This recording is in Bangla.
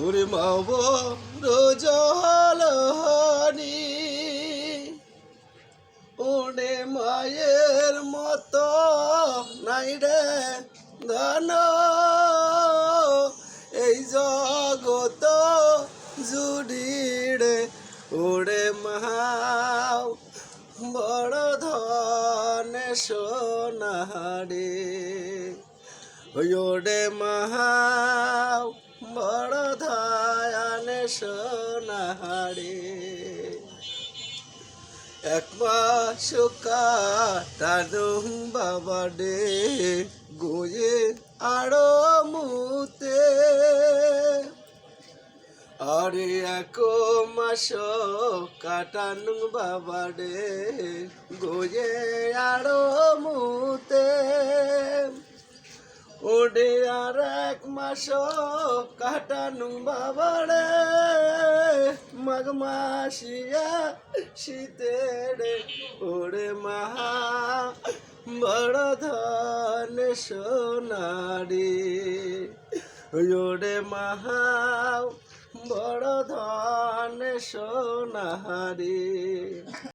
ওরে মাব রোজলহনি ওরে মায়ের মতো নাই রে ধন এই জগত জুড়িরে ওরে মাও বড় ধনে সোনারে ওরে মাও বড় ধনে সোনারে এক মাস কাটানো বাবা রে গোয়ে আড়ো মুতে আরে এক মাস কাটানো বাবা রে গোয়ে আড়ো মুতে ওরে আর এক মাস কাটানো বাবা রে মাঘ মাসিয়া শীতে রে ওরে মাহা বড় ধন সোনারি ওরে মাহা বড় ধন সোনারি।